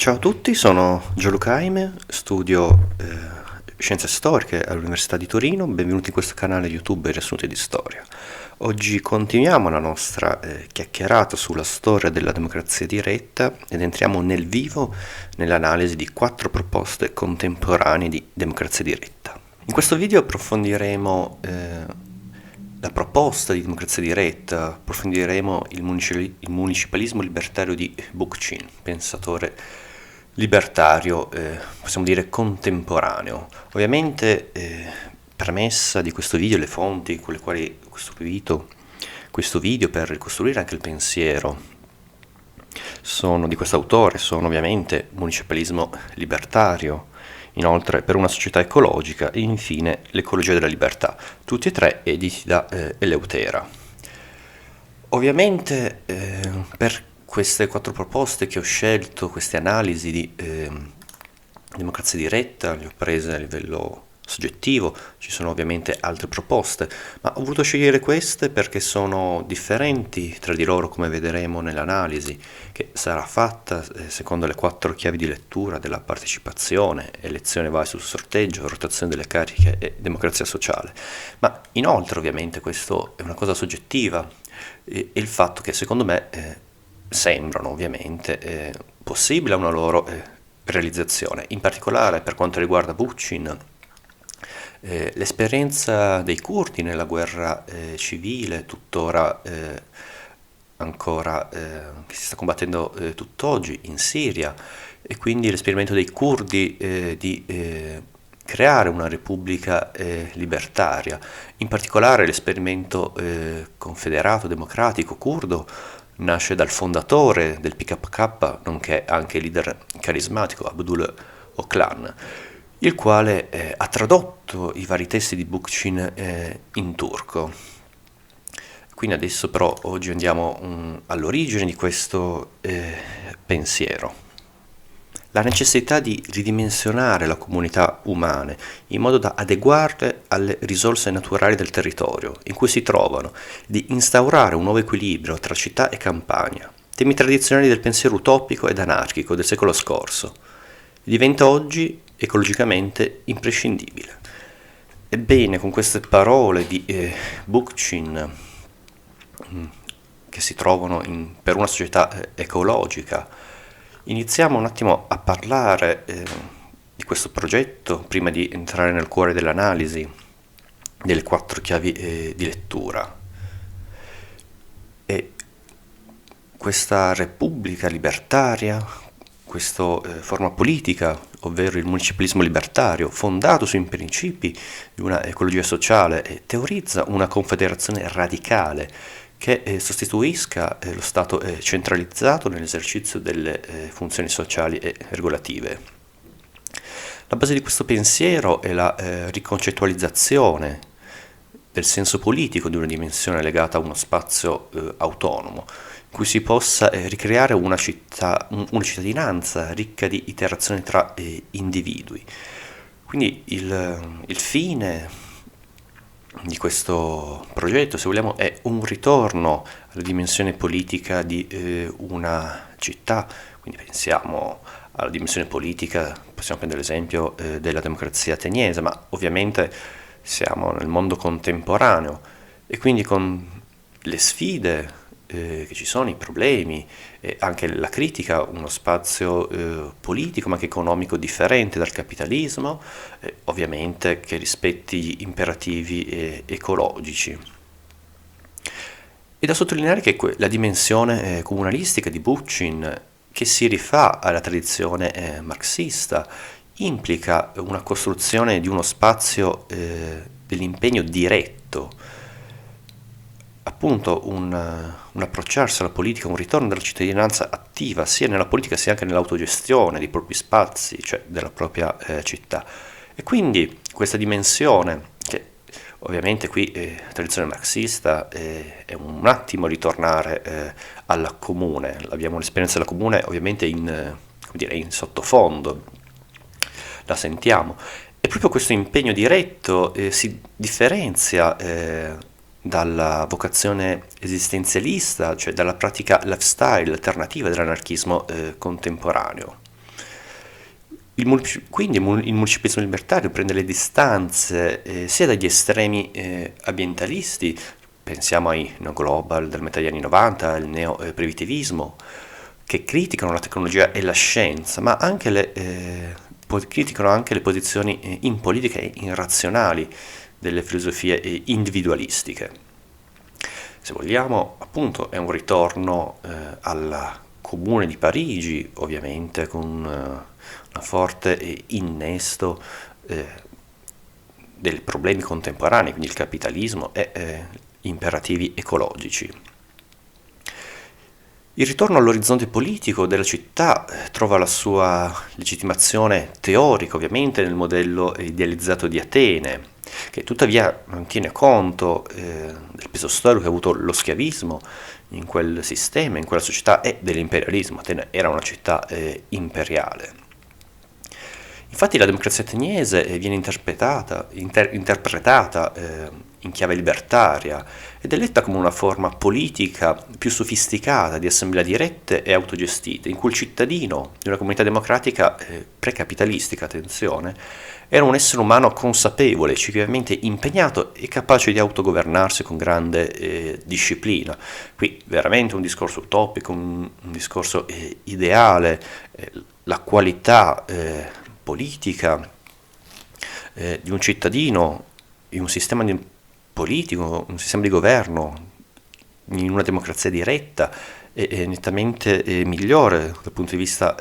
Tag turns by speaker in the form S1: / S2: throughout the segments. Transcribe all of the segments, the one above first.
S1: Ciao a tutti, sono Gianluca Aime, studio Scienze Storiche all'Università di Torino, benvenuti in questo canale YouTube Riassunti di Storia. Oggi continuiamo la nostra chiacchierata sulla storia della democrazia diretta ed entriamo nel vivo nell'analisi di 4 proposte contemporanee di democrazia diretta. In questo video approfondiremo la proposta di democrazia diretta, approfondiremo il municipalismo libertario di Bookchin, pensatore libertario, possiamo dire contemporaneo. Ovviamente, premessa di questo video, le fonti con le quali ho costruito questo video per ricostruire anche il pensiero di questo autore sono ovviamente municipalismo libertario, inoltre per una società ecologica e infine l'ecologia della libertà, tutti e tre editi da Eleutera. Ovviamente per queste 4 proposte che ho scelto, queste analisi di democrazia diretta, le ho prese a livello soggettivo, ci sono ovviamente altre proposte, ma ho voluto scegliere queste perché sono differenti tra di loro, come vedremo nell'analisi, che sarà fatta secondo le 4 chiavi di lettura della partecipazione, elezione vai sul sorteggio, rotazione delle cariche e democrazia sociale. Ma inoltre ovviamente questo è una cosa soggettiva e il fatto che secondo me sembrano ovviamente possibile una loro realizzazione, in particolare per quanto riguarda Bookchin. L'esperienza dei curdi nella guerra civile, tuttora ancora che si sta combattendo tutt'oggi in Siria, e quindi l'esperimento dei curdi di creare una repubblica libertaria, in particolare l'esperimento confederato democratico curdo nasce dal fondatore del PKK, nonché anche leader carismatico Abdul Öcalan, il quale ha tradotto i vari testi di Bookchin in turco. Quindi adesso però oggi andiamo all'origine di questo pensiero. La necessità di ridimensionare la comunità umane in modo da adeguarle alle risorse naturali del territorio in cui si trovano, di instaurare un nuovo equilibrio tra città e campagna, temi tradizionali del pensiero utopico ed anarchico del secolo scorso, diventa oggi ecologicamente imprescindibile. Ebbene, con queste parole di Bookchin, che si trovano per una società ecologica, iniziamo un attimo a parlare di questo progetto prima di entrare nel cuore dell'analisi delle 4 chiavi di lettura. E questa repubblica libertaria, questa forma politica, ovvero il municipalismo libertario, fondato sui principi di una ecologia sociale, teorizza una confederazione radicale che sostituisca lo Stato centralizzato nell'esercizio delle funzioni sociali e regolative. La base di questo pensiero è la riconcettualizzazione del senso politico di una dimensione legata a uno spazio autonomo, in cui si possa ricreare una cittadinanza ricca di interazioni tra individui. Quindi il fine di questo progetto, se vogliamo, è un ritorno alla dimensione politica di una città, quindi pensiamo alla dimensione politica, possiamo prendere l'esempio della democrazia ateniese, ma ovviamente siamo nel mondo contemporaneo e quindi con le sfide che ci sono, i problemi e anche la critica a uno spazio politico ma anche economico differente dal capitalismo, ovviamente che rispetti gli imperativi ecologici. E da sottolineare che la dimensione comunalistica di Bookchin, che si rifà alla tradizione marxista, implica una costruzione di uno spazio dell'impegno diretto, appunto un approcciarsi alla politica, un ritorno della cittadinanza attiva sia nella politica sia anche nell'autogestione dei propri spazi, cioè della propria città. E quindi questa dimensione, che ovviamente qui tradizione marxista, è un attimo ritornare alla comune, abbiamo l'esperienza della comune ovviamente in sottofondo, la sentiamo, e proprio questo impegno diretto si differenzia dalla vocazione esistenzialista, cioè dalla pratica lifestyle alternativa dell'anarchismo contemporaneo. Quindi il municipalismo libertario prende le distanze sia dagli estremi ambientalisti, pensiamo ai no global del metà degli anni 90, al neo-primitivismo, che criticano la tecnologia e la scienza, ma anche criticano anche le posizioni in politica e irrazionali delle filosofie individualistiche. Se vogliamo, appunto, è un ritorno alla Comune di Parigi, ovviamente con un forte innesto dei problemi contemporanei, quindi il capitalismo e imperativi ecologici. Il ritorno all'orizzonte politico della città trova la sua legittimazione teorica, ovviamente, nel modello idealizzato di Atene, che tuttavia non tiene conto del peso storico che ha avuto lo schiavismo in quel sistema, in quella società, e dell'imperialismo. Atene era una città imperiale. Infatti la democrazia ateniese viene interpretata in chiave libertaria ed è letta come una forma politica più sofisticata di assemblea dirette e autogestite, in cui il cittadino di una comunità democratica precapitalistica, attenzione, era un essere umano consapevole, civilmente impegnato e capace di autogovernarsi con grande disciplina. Qui veramente un discorso utopico, un discorso ideale, la qualità politica di un cittadino in un sistema politico, un sistema di governo, in una democrazia diretta è nettamente migliore dal punto di vista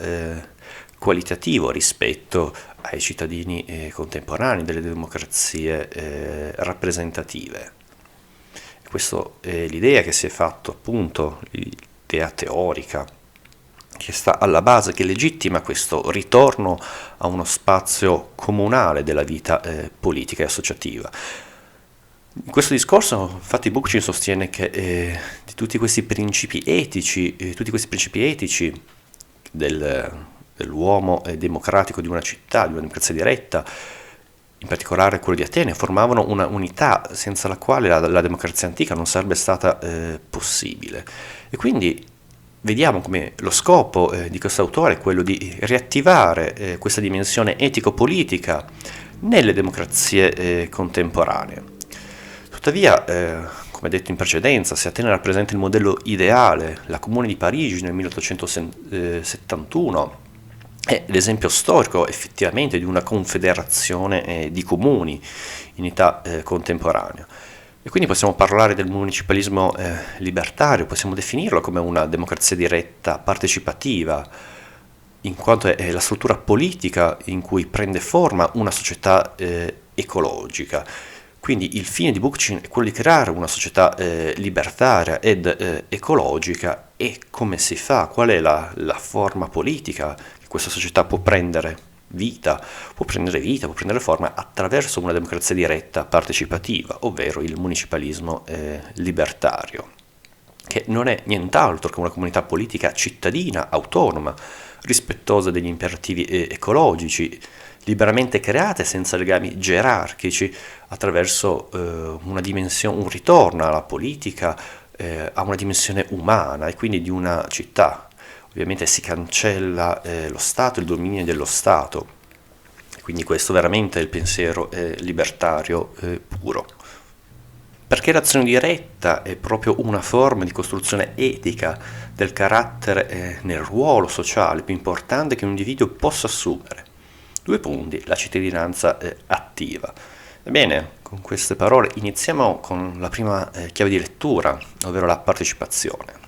S1: qualitativo rispetto ai cittadini contemporanei delle democrazie rappresentative. Questa è l'idea che si è fatto, appunto, l'idea teorica che sta alla base, che legittima questo ritorno a uno spazio comunale della vita politica e associativa. In questo discorso, infatti, Bookchin sostiene che di tutti questi principi etici, dell'uomo democratico di una città, di una democrazia diretta, in particolare quello di Atene, formavano una unità senza la quale la democrazia antica non sarebbe stata possibile. E quindi vediamo come lo scopo di questo autore è quello di riattivare questa dimensione etico-politica nelle democrazie contemporanee. Tuttavia, come detto in precedenza, se Atene rappresenta il modello ideale, la Comune di Parigi nel 1871 è l'esempio storico effettivamente di una confederazione di comuni in età contemporanea. E quindi possiamo parlare del municipalismo libertario, possiamo definirlo come una democrazia diretta partecipativa, in quanto è la struttura politica in cui prende forma una società ecologica. Quindi il fine di Bookchin è quello di creare una società libertaria ed ecologica. E come si fa? Qual è la forma politica che questa società può prendere vita, può prendere forma attraverso una democrazia diretta partecipativa, ovvero il municipalismo libertario, che non è nient'altro che una comunità politica cittadina, autonoma, rispettosa degli imperativi ecologici, liberamente create senza legami gerarchici, attraverso un ritorno alla politica, a una dimensione umana e quindi di una città. Ovviamente si cancella lo Stato, il dominio dello Stato, quindi questo veramente è il pensiero libertario puro. Perché l'azione diretta è proprio una forma di costruzione etica del carattere nel ruolo sociale più importante che un individuo possa assumere. 2 punti, la cittadinanza attiva. Ebbene, con queste parole iniziamo con la prima chiave di lettura, ovvero la partecipazione.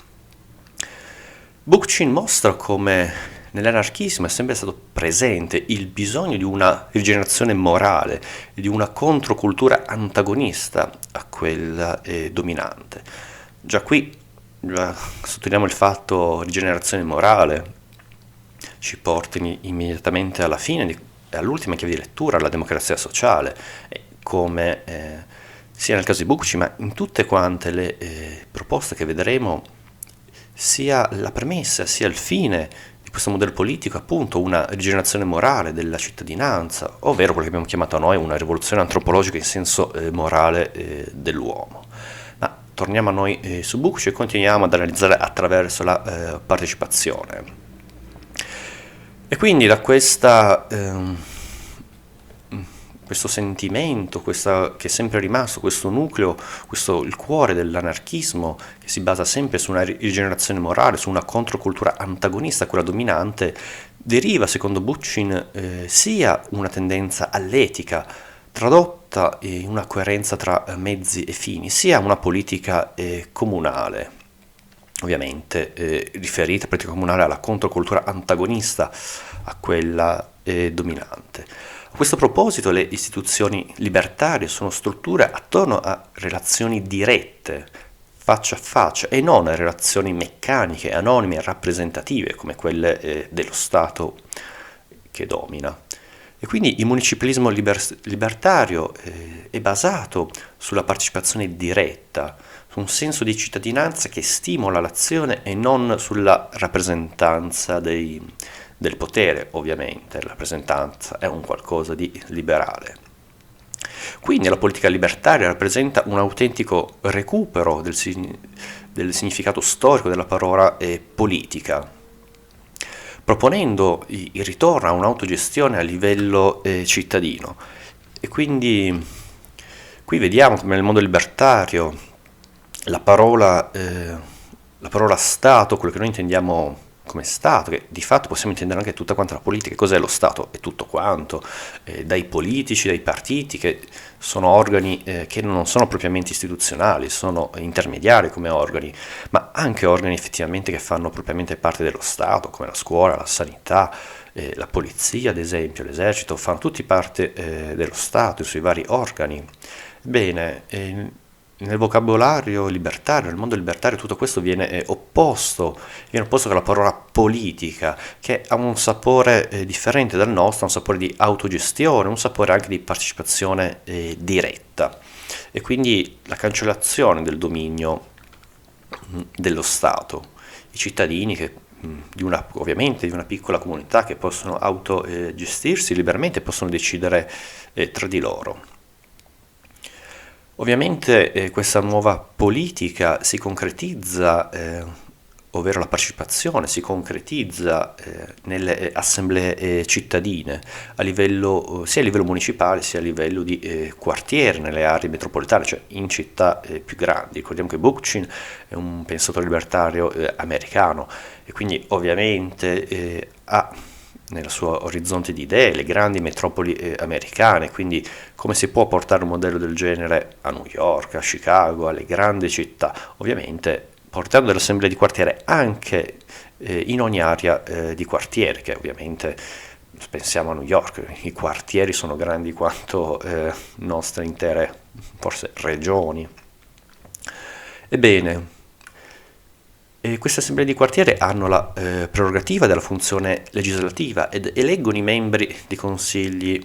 S1: Bookchin mostra come nell'anarchismo è sempre stato presente il bisogno di una rigenerazione morale e di una controcultura antagonista a quella dominante. Già qui sottolineiamo il fatto rigenerazione morale, ci porta immediatamente alla fine all'ultima chiave di lettura, alla democrazia sociale, come sia nel caso di Bookchin ma in tutte quante le proposte che vedremo, sia la premessa sia il fine di questo modello politico, appunto una rigenerazione morale della cittadinanza, ovvero quello che abbiamo chiamato noi una rivoluzione antropologica in senso morale dell'uomo. Ma torniamo a noi su Bookchin e continuiamo ad analizzare attraverso la partecipazione. E quindi da questo sentimento, che è sempre rimasto, questo nucleo, il cuore dell'anarchismo, che si basa sempre su una rigenerazione morale, su una controcultura antagonista a quella dominante, deriva, secondo Bookchin, sia una tendenza all'etica, tradotta in una coerenza tra mezzi e fini, sia una politica comunale, ovviamente riferita politica comunale alla controcultura antagonista a quella dominante. A questo proposito le istituzioni libertarie sono strutture attorno a relazioni dirette, faccia a faccia, e non a relazioni meccaniche, anonime e rappresentative come quelle dello Stato che domina. E quindi il municipalismo libertario è basato sulla partecipazione diretta, su un senso di cittadinanza che stimola l'azione e non sulla rappresentanza del potere, ovviamente. La rappresentanza è un qualcosa di liberale. Quindi la politica libertaria rappresenta un autentico recupero del significato storico della parola politica, proponendo il ritorno a un'autogestione a livello cittadino. E quindi qui vediamo come nel mondo libertario la parola Stato, quello che noi intendiamo come Stato, che di fatto possiamo intendere anche tutta quanta la politica. Cos'è lo Stato? È tutto quanto, dai politici, dai partiti, che sono organi che non sono propriamente istituzionali, sono intermediari come organi, ma anche organi effettivamente che fanno propriamente parte dello Stato, come la scuola, la sanità, la polizia, ad esempio, l'esercito, fanno tutti parte dello Stato, i suoi vari organi. Bene, nel vocabolario libertario, nel mondo libertario, tutto questo viene opposto con la parola politica, che ha un sapore differente dal nostro, un sapore di autogestione, un sapore anche di partecipazione diretta. E quindi la cancellazione del dominio dello Stato. I cittadini che ovviamente di una piccola comunità che possono autogestirsi liberamente, possono decidere tra di loro. Ovviamente questa nuova politica si concretizza, ovvero la partecipazione si concretizza nelle assemblee cittadine, sia a livello municipale sia a livello di quartiere, nelle aree metropolitane, cioè in città più grandi. Ricordiamo che Bookchin è un pensatore libertario americano e quindi ovviamente ha nel suo orizzonte di idee le grandi metropoli americane, quindi come si può portare un modello del genere a New York, a Chicago, alle grandi città? Ovviamente portando delle assemblee di quartiere anche in ogni area di quartiere, che ovviamente pensiamo a New York, i quartieri sono grandi quanto nostre intere, forse, regioni. Ebbene, queste assemblee di quartiere hanno la prerogativa della funzione legislativa ed eleggono i membri dei consigli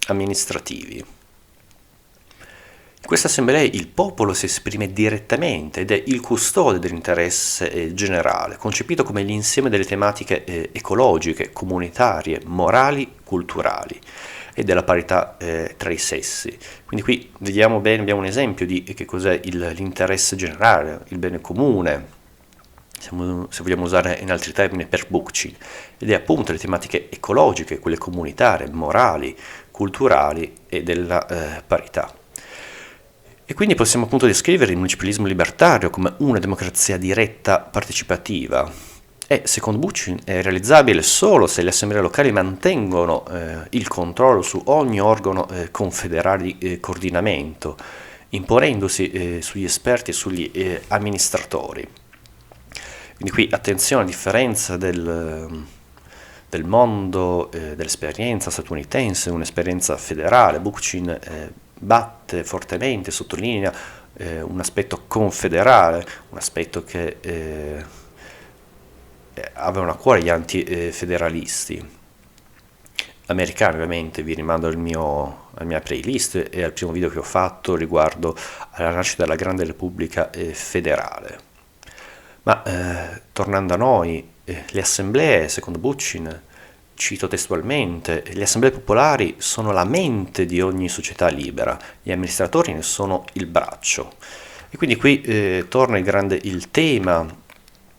S1: amministrativi. In queste assemblee il popolo si esprime direttamente ed è il custode dell'interesse generale, concepito come l'insieme delle tematiche ecologiche, comunitarie, morali, culturali e della parità tra i sessi. Quindi qui vediamo bene, abbiamo un esempio di che cos'è l'interesse generale, il bene comune, se vogliamo usare in altri termini, per Bookchin, ed è appunto le tematiche ecologiche, quelle comunitarie, morali, culturali e della parità. E quindi possiamo appunto descrivere il municipalismo libertario come una democrazia diretta partecipativa. E secondo Bookchin è realizzabile solo se le assemblee locali mantengono il controllo su ogni organo confederale di coordinamento, imponendosi sugli esperti e sugli amministratori. Quindi qui attenzione, a differenza del mondo dell'esperienza statunitense, un'esperienza federale, Bookchin batte fortemente, sottolinea un aspetto confederale, un aspetto che avevano a cuore gli antifederalisti americani. Ovviamente vi rimando alla mia playlist e al primo video che ho fatto riguardo alla nascita della Grande Repubblica federale. Ma tornando a noi, le assemblee, secondo Bookchin, cito testualmente, le assemblee popolari sono la mente di ogni società libera, gli amministratori ne sono il braccio. E quindi qui torna il tema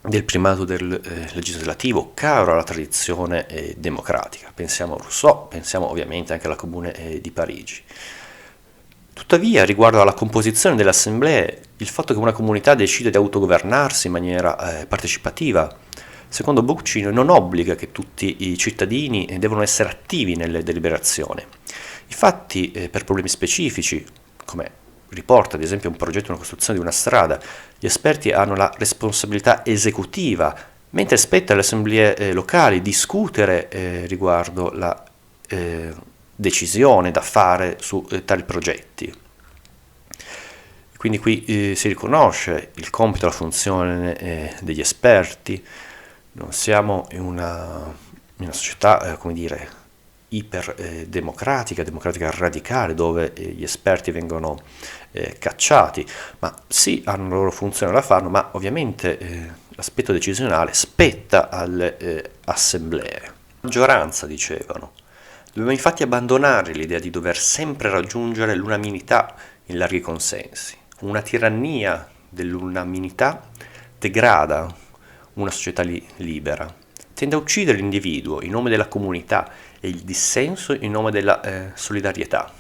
S1: del primato del legislativo, caro alla tradizione democratica. Pensiamo a Rousseau, pensiamo ovviamente anche alla Comune di Parigi. Tuttavia, riguardo alla composizione delle assemblee, il fatto che una comunità decide di autogovernarsi in maniera partecipativa, secondo Bookchin, non obbliga che tutti i cittadini devono essere attivi nelle deliberazioni. Infatti, per problemi specifici, come riporta ad esempio un progetto, una costruzione di una strada, gli esperti hanno la responsabilità esecutiva, mentre spetta alle assemblee locali discutere riguardo la decisione da fare su tali progetti. Quindi qui si riconosce il compito e la funzione degli esperti. Non siamo in una società, come dire, democratica radicale, dove gli esperti vengono cacciati, ma sì, hanno la loro funzione, la fanno, ma ovviamente l'aspetto decisionale spetta alle assemblee. Maggioranza, dicevano. Dobbiamo infatti abbandonare l'idea di dover sempre raggiungere l'unanimità in larghi consensi. Una tirannia dell'unanimità degrada una società libera, tende a uccidere l'individuo in nome della comunità e il dissenso in nome della solidarietà.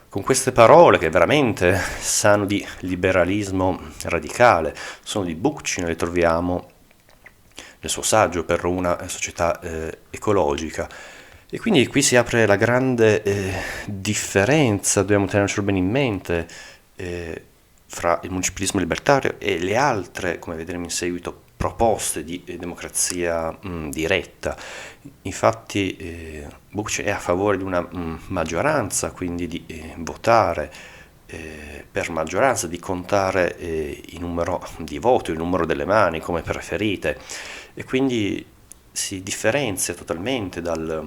S1: Con queste parole, che veramente sanno di liberalismo radicale, sono di Bookchin, le troviamo nel suo saggio per una società ecologica. E quindi qui si apre la grande differenza, dobbiamo tenercelo bene in mente, fra il municipalismo libertario e le altre, come vedremo in seguito, proposte di democrazia diretta. Infatti Bookchin è a favore di una maggioranza, quindi di votare per maggioranza, di contare il numero di voti, il numero delle mani, come preferite, e quindi si differenzia totalmente da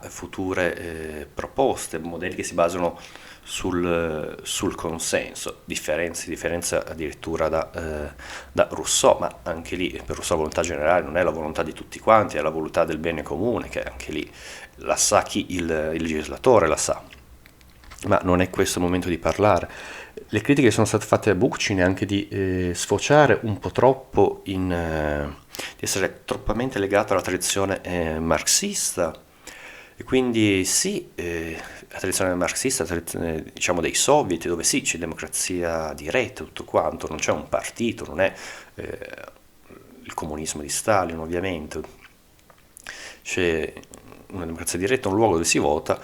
S1: future proposte, modelli che si basano sul consenso, differenza addirittura da Rousseau, ma anche lì per Rousseau la volontà generale non è la volontà di tutti quanti, è la volontà del bene comune, che anche lì la sa chi il legislatore la sa. Ma non è questo il momento di parlare. Le critiche che sono state fatte a Bookchin è anche di sfociare un po' troppo di essere troppamente legato alla tradizione marxista, e quindi sì, la tradizione marxista, la tradizione, diciamo, dei soviet, dove sì, c'è democrazia diretta, tutto quanto, non c'è un partito, non è il comunismo di Stalin ovviamente, c'è una democrazia diretta, un luogo dove si vota,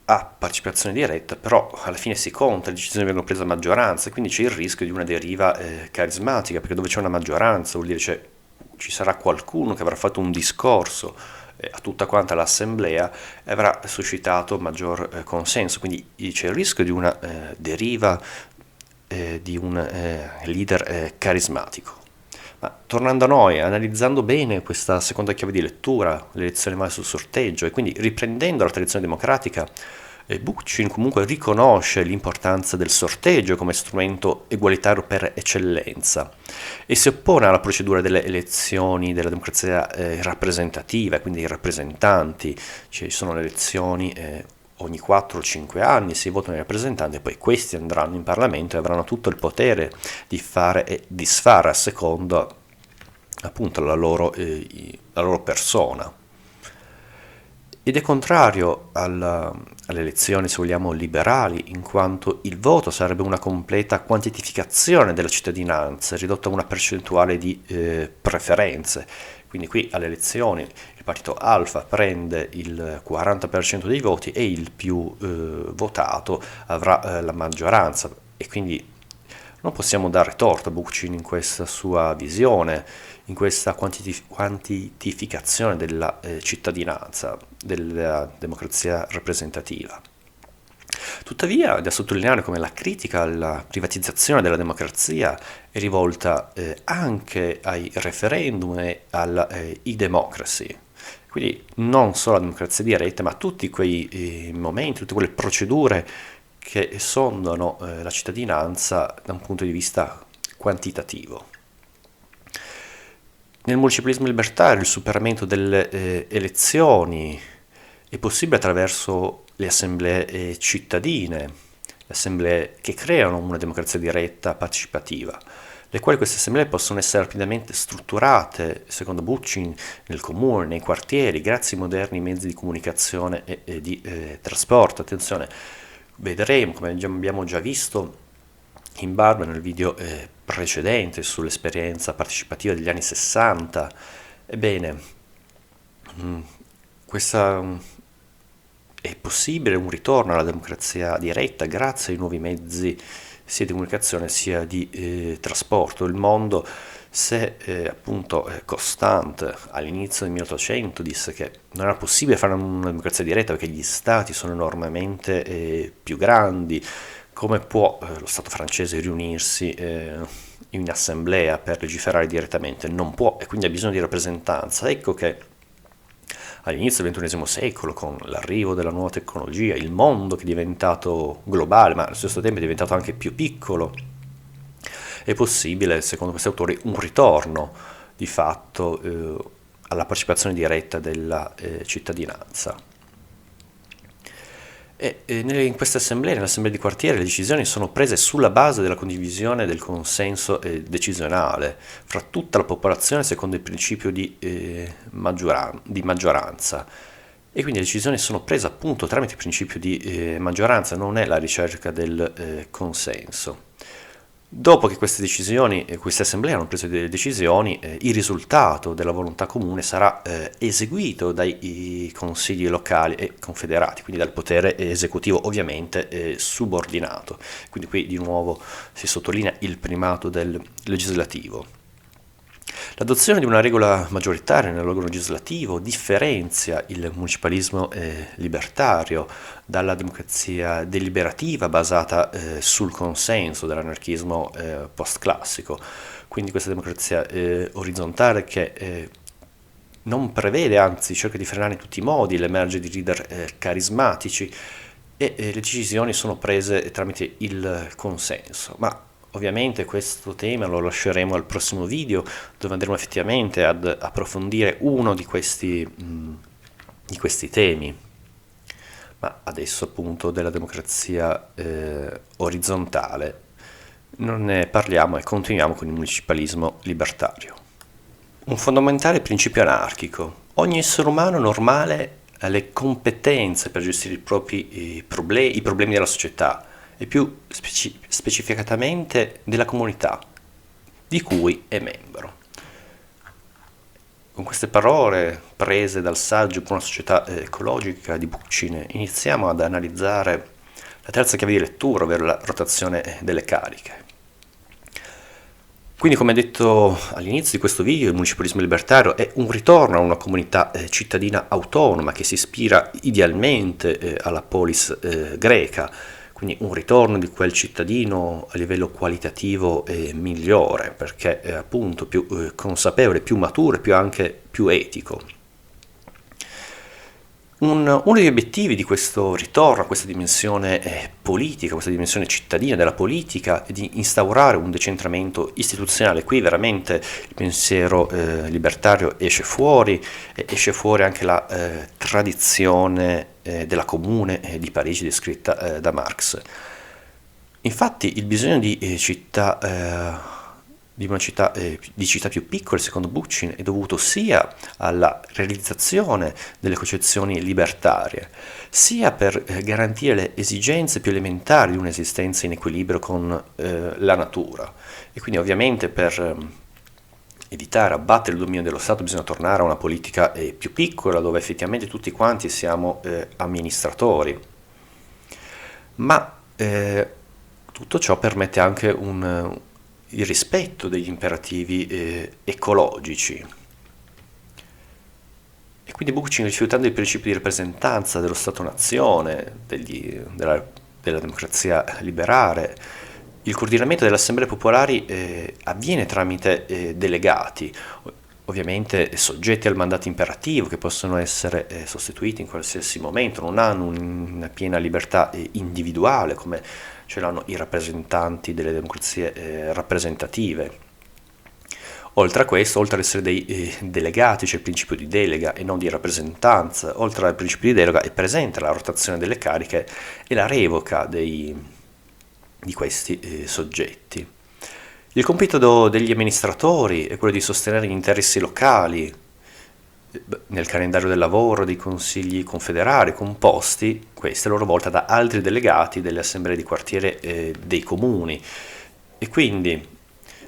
S1: a partecipazione diretta, però alla fine si conta, le decisioni vengono prese a maggioranza, e quindi c'è il rischio di una deriva carismatica, perché dove c'è una maggioranza vuol dire ci sarà qualcuno che avrà fatto un discorso a tutta quanta l'assemblea e avrà suscitato maggior consenso, quindi c'è il rischio di una deriva di un leader carismatico. Ma tornando a noi, analizzando bene questa seconda chiave di lettura, l'elezione male sul sorteggio, e quindi riprendendo la tradizione democratica, Bookchin comunque riconosce l'importanza del sorteggio come strumento egualitario per eccellenza e si oppone alla procedura delle elezioni della democrazia rappresentativa, quindi i rappresentanti. Ci sono le elezioni ogni 4 o 5 anni, si votano i rappresentanti e poi questi andranno in Parlamento e avranno tutto il potere di fare e disfare a seconda appunto la loro persona. Ed è contrario alle elezioni, se vogliamo, liberali, in quanto il voto sarebbe una completa quantificazione della cittadinanza, ridotta a una percentuale di preferenze. Quindi qui alle elezioni il partito Alfa prende il 40% dei voti e il più votato avrà la maggioranza, e quindi non possiamo dare torto a Bookchin in questa sua visione, in questa quantificazione della cittadinanza, della democrazia rappresentativa. Tuttavia, è da sottolineare come la critica alla privatizzazione della democrazia è rivolta anche ai referendum e alla e-democracy. Quindi non solo la democrazia diretta, ma tutti quei momenti, tutte quelle procedure che sondano la cittadinanza da un punto di vista quantitativo. Nel municipalismo libertario il superamento delle elezioni è possibile attraverso le assemblee cittadine, le assemblee che creano una democrazia diretta partecipativa. le quali queste assemblee possono essere rapidamente strutturate, secondo Bookchin, nel comune, nei quartieri, grazie ai moderni mezzi di comunicazione e di trasporto. Attenzione, vedremo, come abbiamo già visto in barba nel video precedente sull'esperienza partecipativa degli anni 60, ebbene, questa è possibile un ritorno alla democrazia diretta grazie ai nuovi mezzi sia di comunicazione sia di trasporto. Il mondo, se appunto Constant all'inizio del 1800 disse che non era possibile fare una democrazia diretta perché gli stati sono enormemente più grandi, come può lo Stato francese riunirsi in assemblea per legiferare direttamente? Non può, e quindi ha bisogno di rappresentanza. Ecco che all'inizio del XXI secolo, con l'arrivo della nuova tecnologia, il mondo che è diventato globale, ma allo stesso tempo è diventato anche più piccolo, è possibile, secondo questi autori, un ritorno di fatto alla partecipazione diretta della cittadinanza. In queste assemblee, nelle assemblee di quartiere, le decisioni sono prese sulla base della condivisione del consenso decisionale fra tutta la popolazione secondo il principio di maggioranza. E quindi le decisioni sono prese appunto tramite il principio di maggioranza, non è la ricerca del consenso. Dopo che queste assemblee hanno preso delle decisioni, il risultato della volontà comune sarà eseguito dai consigli locali e confederati, quindi dal potere esecutivo ovviamente subordinato. Quindi qui di nuovo si sottolinea il primato del legislativo. L'adozione di una regola maggioritaria nell'organo legislativo differenzia il municipalismo libertario dalla democrazia deliberativa basata sul consenso dell'anarchismo postclassico. Quindi questa democrazia orizzontale che non prevede, anzi cerca di frenare in tutti i modi l'emergere di leader carismatici e le decisioni sono prese tramite il consenso. Ma ovviamente questo tema lo lasceremo al prossimo video, dove andremo effettivamente ad approfondire uno di questi temi. Ma adesso appunto della democrazia orizzontale non ne parliamo e continuiamo con il municipalismo libertario. Un fondamentale principio anarchico. Ogni essere umano normale ha le competenze per gestire i propri problemi della società, e più specificatamente della comunità di cui è membro. Con queste parole prese dal saggio Per una società ecologica di Bookchin iniziamo ad analizzare la terza chiave di lettura, ovvero la rotazione delle cariche. Quindi, come detto all'inizio di questo video, il municipalismo libertario è un ritorno a una comunità cittadina autonoma che si ispira idealmente alla polis greca, quindi un ritorno di quel cittadino a livello qualitativo migliore, perché è appunto più consapevole, più maturo e più etico. Uno degli obiettivi di questo ritorno a questa dimensione politica, questa dimensione cittadina della politica, è di instaurare un decentramento istituzionale. Qui veramente il pensiero libertario esce fuori anche la tradizione della Comune di Parigi descritta da Marx. Infatti il bisogno di città più piccole, secondo Bookchin, è dovuto sia alla realizzazione delle concezioni libertarie, sia per garantire le esigenze più elementari di un'esistenza in equilibrio con la natura. E quindi ovviamente per evitare, abbattere il dominio dello Stato bisogna tornare a una politica più piccola, dove effettivamente tutti quanti siamo amministratori. Ma tutto ciò permette anche il rispetto degli imperativi ecologici. E quindi Bookchin, rifiutando il principio di rappresentanza dello Stato-nazione, della democrazia liberale, il coordinamento delle assemblee popolari avviene tramite delegati, ovviamente soggetti al mandato imperativo, che possono essere sostituiti in qualsiasi momento, non hanno una piena libertà individuale come ce l'hanno i rappresentanti delle democrazie rappresentative. Oltre a questo, oltre ad essere dei delegati, c'è il principio di delega e non di rappresentanza. Oltre al principio di delega è presente la rotazione delle cariche e la revoca di questi soggetti. Il compito degli amministratori è quello di sostenere gli interessi locali nel calendario del lavoro dei consigli confederali, composti, questi a loro volta, da altri delegati delle assemblee di quartiere dei comuni. E quindi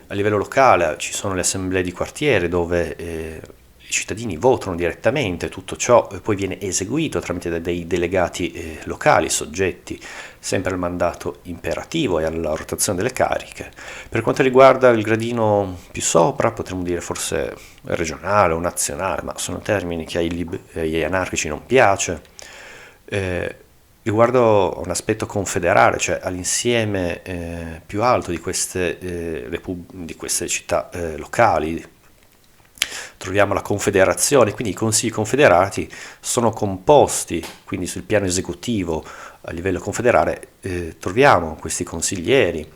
S1: a livello locale ci sono le assemblee di quartiere dove i cittadini votano direttamente, tutto ciò poi viene eseguito tramite dei delegati locali, soggetti sempre al mandato imperativo e alla rotazione delle cariche. Per quanto riguarda il gradino più sopra, potremmo dire forse regionale o nazionale, ma sono termini che agli anarchici non piace. Riguardo a un aspetto confederale, cioè all'insieme più alto di di queste città locali, troviamo la confederazione, quindi i consigli confederati sono composti, quindi sul piano esecutivo a livello confederale troviamo questi consiglieri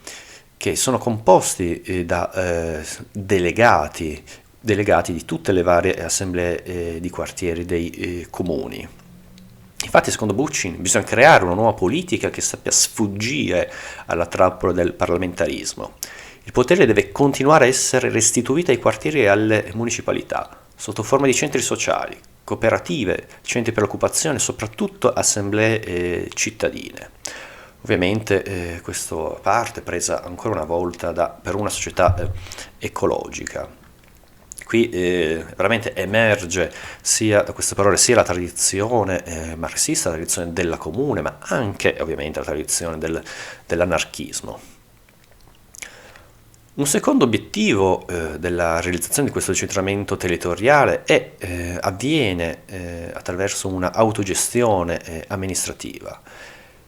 S1: che sono composti da delegati di tutte le varie assemblee di quartieri dei comuni. Infatti, secondo Bucci, bisogna creare una nuova politica che sappia sfuggire alla trappola del parlamentarismo. Il potere deve continuare a essere restituito ai quartieri e alle municipalità, sotto forma di centri sociali, cooperative, centri per l'occupazione e soprattutto assemblee cittadine. Ovviamente questa parte è presa ancora una volta per una società ecologica. Qui veramente emerge sia da queste parole sia la tradizione marxista, la tradizione della comune, ma anche ovviamente la tradizione dell'anarchismo. Un secondo obiettivo della realizzazione di questo decentramento territoriale avviene attraverso una autogestione amministrativa.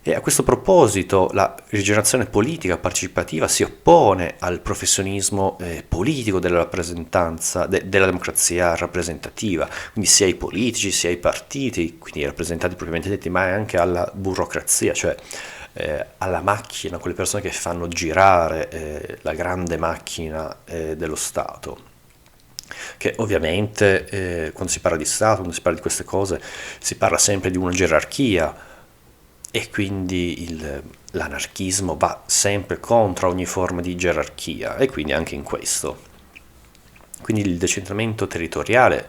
S1: E a questo proposito la rigenerazione politica partecipativa si oppone al professionismo politico della rappresentanza, della democrazia rappresentativa, quindi sia ai politici, sia ai partiti, quindi ai rappresentanti propriamente detti, ma anche alla burocrazia, cioè alla macchina, quelle persone che fanno girare la grande macchina dello Stato. Che ovviamente quando si parla di Stato, quando si parla di queste cose, si parla sempre di una gerarchia, e quindi l'anarchismo va sempre contro ogni forma di gerarchia, e quindi anche in questo. Quindi il decentramento territoriale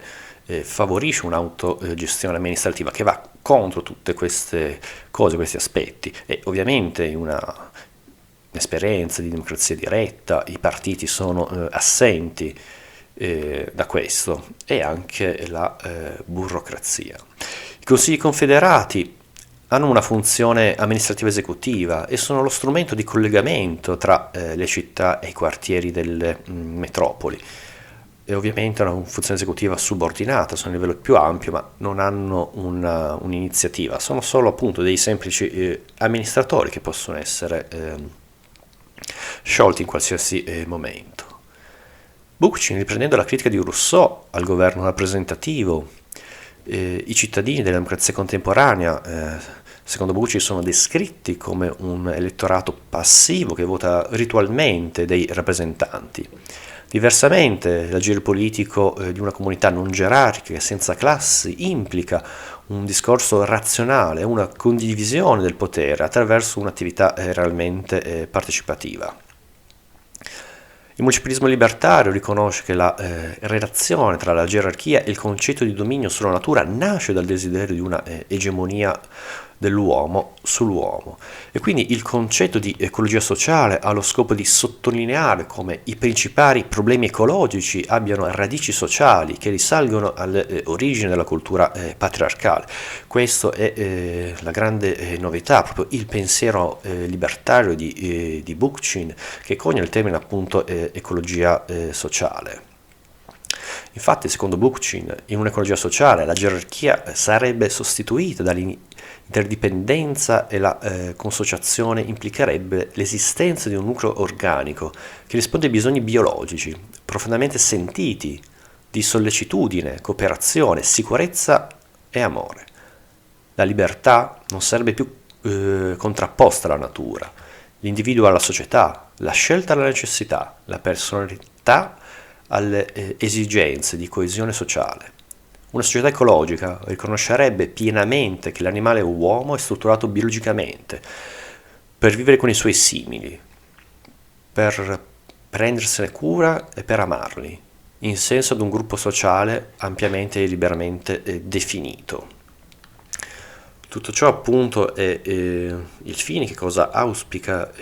S1: favorisce un'autogestione amministrativa che va contro tutte queste cose, questi aspetti, e ovviamente in un'esperienza di democrazia diretta i partiti sono assenti da questo, e anche la burocrazia. I consigli confederati hanno una funzione amministrativa esecutiva e sono lo strumento di collegamento tra le città e i quartieri delle metropoli. E ovviamente hanno una funzione esecutiva subordinata, sono a livello più ampio, ma non hanno un'iniziativa, sono solo appunto dei semplici amministratori che possono essere sciolti in qualsiasi momento. Bookchin, riprendendo la critica di Rousseau al governo rappresentativo, i cittadini della democrazia contemporanea, secondo Bucci, sono descritti come un elettorato passivo che vota ritualmente dei rappresentanti. Diversamente, l'agire politico di una comunità non gerarchica e senza classi implica un discorso razionale, una condivisione del potere attraverso un'attività realmente partecipativa. Il municipalismo libertario riconosce che la relazione tra la gerarchia e il concetto di dominio sulla natura nasce dal desiderio di una egemonia dell'uomo sull'uomo, e quindi il concetto di ecologia sociale ha lo scopo di sottolineare come i principali problemi ecologici abbiano radici sociali che risalgono alle origini della cultura patriarcale. Questo è la grande novità, proprio il pensiero libertario di Bookchin, che coglie il termine appunto ecologia sociale. Infatti, secondo Bookchin, in un'ecologia sociale la gerarchia sarebbe sostituita dall'interdipendenza e la consociazione implicherebbe l'esistenza di un nucleo organico che risponde ai bisogni biologici, profondamente sentiti, di sollecitudine, cooperazione, sicurezza e amore. La libertà non sarebbe più contrapposta alla natura, l'individuo alla società, la scelta alla necessità, la personalità alle esigenze di coesione sociale. Una società ecologica riconoscerebbe pienamente che l'animale uomo è strutturato biologicamente per vivere con i suoi simili, per prendersene cura e per amarli, in senso ad un gruppo sociale ampiamente e liberamente definito. Tutto ciò appunto è il fine, che cosa auspica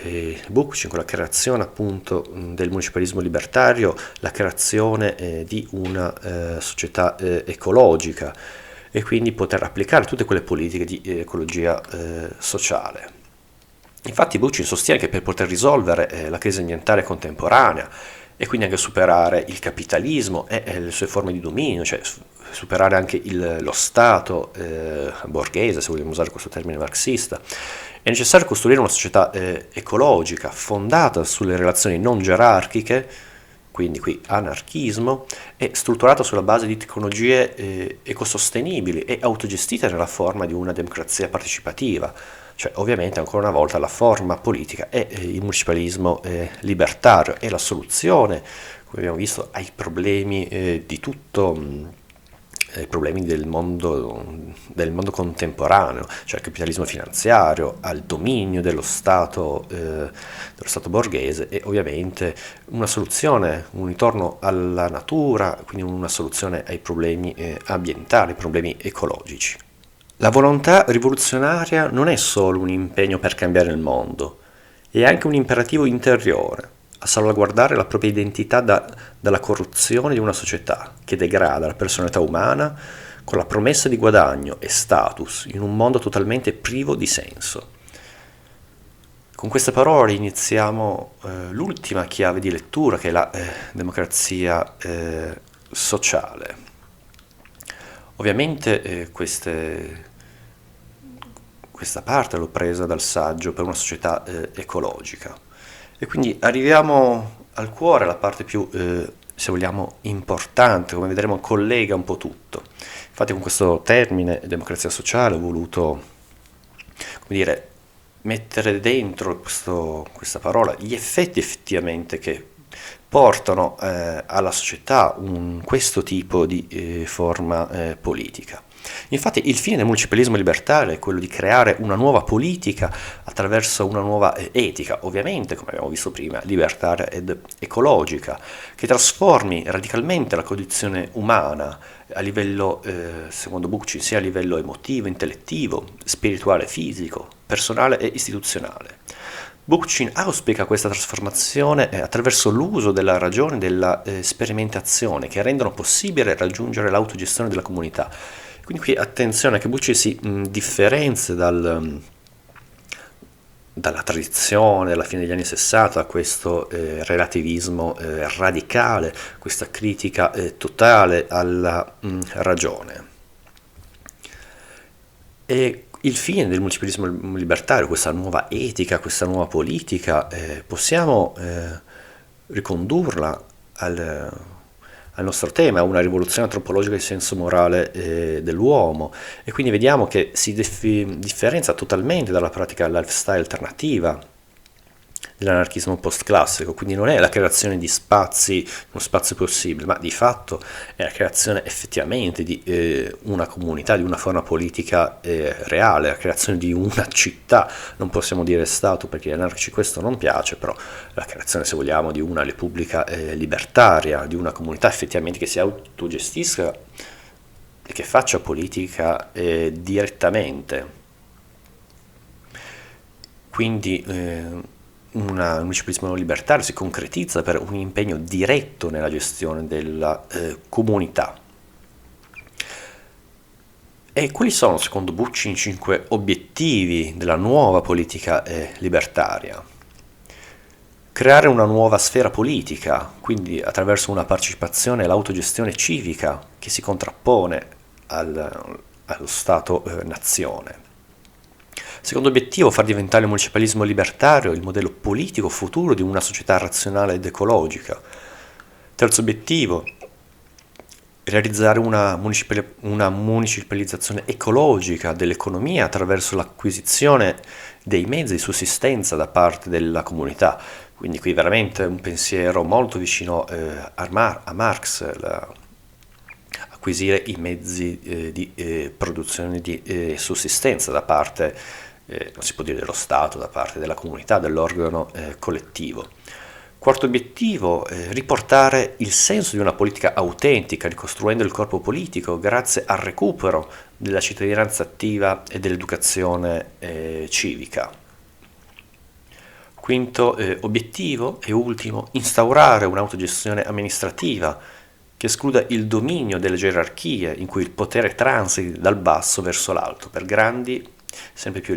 S1: Bookchin con la creazione appunto del municipalismo libertario, la creazione di una società ecologica, e quindi poter applicare tutte quelle politiche di ecologia sociale. Infatti Bookchin sostiene che per poter risolvere la crisi ambientale contemporanea e quindi anche superare il capitalismo e le sue forme di dominio, cioè superare anche lo Stato borghese, se vogliamo usare questo termine marxista, è necessario costruire una società ecologica fondata sulle relazioni non gerarchiche, quindi qui anarchismo, e strutturata sulla base di tecnologie ecosostenibili e autogestite nella forma di una democrazia partecipativa. Cioè, ovviamente, ancora una volta, la forma politica è il municipalismo libertario, è la soluzione, come abbiamo visto, ai problemi di tutto, ai problemi del mondo contemporaneo, cioè al capitalismo finanziario, al dominio dello Stato borghese, e ovviamente una soluzione, un ritorno alla natura, quindi una soluzione ai problemi ambientali, ai problemi ecologici. La volontà rivoluzionaria non è solo un impegno per cambiare il mondo, è anche un imperativo interiore, a salvaguardare la propria identità dalla corruzione di una società che degrada la personalità umana con la promessa di guadagno e status in un mondo totalmente privo di senso. Con queste parole iniziamo l'ultima chiave di lettura, che è la democrazia sociale. Ovviamente questa parte l'ho presa dal saggio Per una società ecologica, e quindi arriviamo al cuore, alla parte più, se vogliamo, importante, come vedremo collega un po' tutto. Infatti con questo termine, democrazia sociale, ho voluto, come dire, mettere dentro questa parola gli effetti effettivamente che portano alla società questo tipo di forma politica. Infatti il fine del municipalismo libertario è quello di creare una nuova politica attraverso una nuova etica, ovviamente, come abbiamo visto prima, libertaria ed ecologica, che trasformi radicalmente la condizione umana a livello, secondo Bookchin, sia a livello emotivo, intellettivo, spirituale, fisico, personale e istituzionale. Bookchin auspica questa trasformazione attraverso l'uso della ragione e della sperimentazione, che rendono possibile raggiungere l'autogestione della comunità. Quindi qui attenzione che Bookchin si differenzia dalla tradizione della fine degli anni 60, a questo relativismo radicale, questa critica totale alla ragione. E il fine del municipalismo libertario, questa nuova etica, questa nuova politica, possiamo ricondurla al nostro tema, a una rivoluzione antropologica di senso morale dell'uomo, e quindi vediamo che si differenzia totalmente dalla pratica lifestyle alternativa dell'anarchismo postclassico. Quindi non è la creazione di spazi, uno spazio possibile, ma di fatto è la creazione effettivamente di una comunità, di una forma politica reale, la creazione di una città. Non possiamo dire Stato, perché agli anarchici questo non piace, però la creazione, se vogliamo, di una repubblica libertaria, di una comunità effettivamente che si autogestisca e che faccia politica direttamente. Quindi un municipalismo libertario si concretizza per un impegno diretto nella gestione della comunità. E quali sono, secondo Bookchin, i 5 obiettivi della nuova politica libertaria? Creare una nuova sfera politica, quindi attraverso una partecipazione e l'autogestione civica che si contrappone allo Stato-nazione. Secondo obiettivo, far diventare il municipalismo libertario il modello politico futuro di una società razionale ed ecologica. Terzo obiettivo, realizzare una municipalizzazione ecologica dell'economia attraverso l'acquisizione dei mezzi di sussistenza da parte della comunità. Quindi qui veramente un pensiero molto vicino a Marx, acquisire i mezzi di produzione di sussistenza da parte non si può dire dello Stato, da parte della comunità, dell'organo collettivo. Quarto obiettivo, riportare il senso di una politica autentica, ricostruendo il corpo politico grazie al recupero della cittadinanza attiva e dell'educazione civica. Quinto obiettivo e ultimo, instaurare un'autogestione amministrativa che escluda il dominio delle gerarchie in cui il potere transiti dal basso verso l'alto per gradi sempre più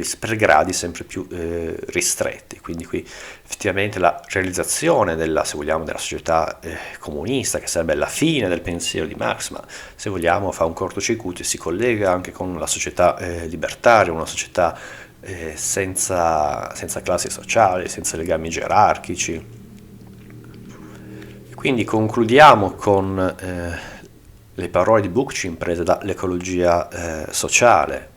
S1: ristretti. Quindi qui effettivamente la realizzazione se vogliamo, della società comunista, che sarebbe la fine del pensiero di Marx, ma se vogliamo fa un cortocircuito e si collega anche con la società libertaria, una società senza classi sociali, senza legami gerarchici. Quindi concludiamo con le parole di Bookchin prese da L'ecologia sociale.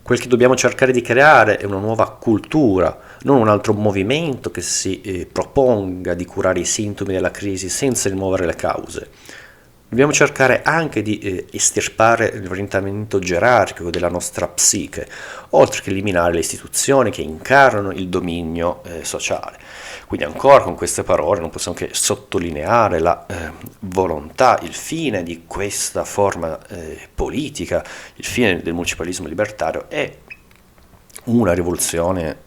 S1: Quel che dobbiamo cercare di creare è una nuova cultura, non un altro movimento che si proponga di curare i sintomi della crisi senza rimuovere le cause. Dobbiamo cercare anche di estirpare l'orientamento gerarchico della nostra psiche, oltre che eliminare le istituzioni che incarnano il dominio sociale. Quindi ancora con queste parole non possiamo che sottolineare la volontà, il fine di questa forma politica, il fine del municipalismo libertario è una rivoluzione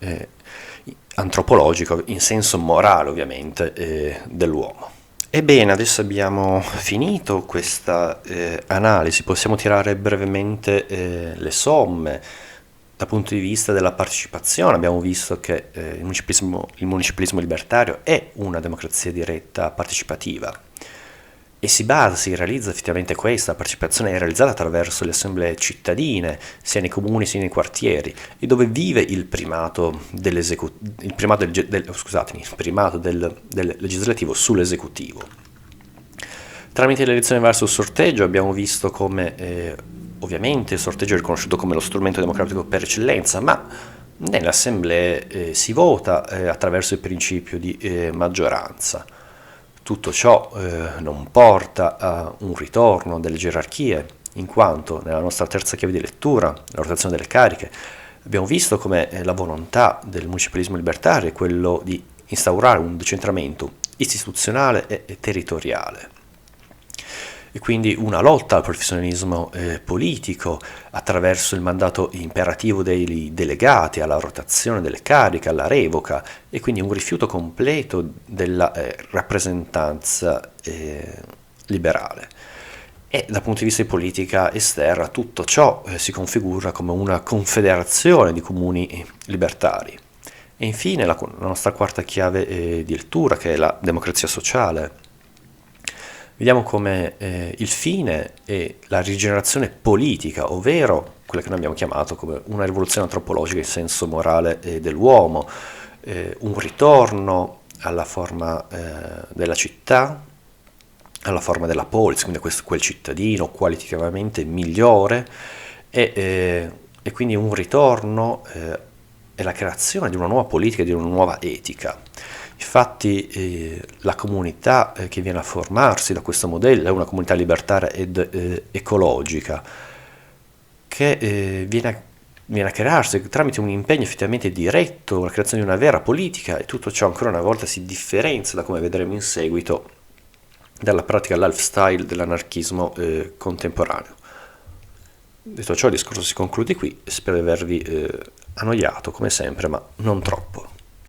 S1: antropologica in senso morale ovviamente dell'uomo. Ebbene, adesso abbiamo finito questa analisi, possiamo tirare brevemente le somme. Dal punto di vista della partecipazione abbiamo visto che il municipalismo libertario è una democrazia diretta partecipativa e si realizza effettivamente questa partecipazione è realizzata attraverso le assemblee cittadine, sia nei comuni sia nei quartieri, e dove vive il primato del legislativo sull'esecutivo. Tramite l'elezione verso il sorteggio abbiamo visto come ovviamente il sorteggio è riconosciuto come lo strumento democratico per eccellenza, ma nelle assemblee si vota attraverso il principio di maggioranza. Tutto ciò non porta a un ritorno delle gerarchie, in quanto nella nostra terza chiave di lettura, la rotazione delle cariche, abbiamo visto come la volontà del municipalismo libertario è quello di instaurare un decentramento istituzionale e territoriale. E quindi una lotta al professionismo politico attraverso il mandato imperativo dei delegati, alla rotazione delle cariche, alla revoca, e quindi un rifiuto completo della rappresentanza liberale. E dal punto di vista di politica esterna tutto ciò si configura come una confederazione di comuni libertari. E infine la nostra quarta chiave di lettura, che è la democrazia sociale. Vediamo come il fine è la rigenerazione politica, ovvero quella che noi abbiamo chiamato come una rivoluzione antropologica in senso morale dell'uomo, un ritorno alla forma della città, alla forma della polis, quindi quel cittadino qualitativamente migliore, e quindi un ritorno e la creazione di una nuova politica, di una nuova etica. Infatti la comunità che viene a formarsi da questo modello è una comunità libertaria ed ecologica che viene a crearsi tramite un impegno effettivamente diretto, la creazione di una vera politica, e tutto ciò ancora una volta si differenzia, da come vedremo in seguito, dalla pratica lifestyle dell'anarchismo contemporaneo. Detto ciò, il discorso si conclude qui, spero di avervi annoiato come sempre, ma non troppo.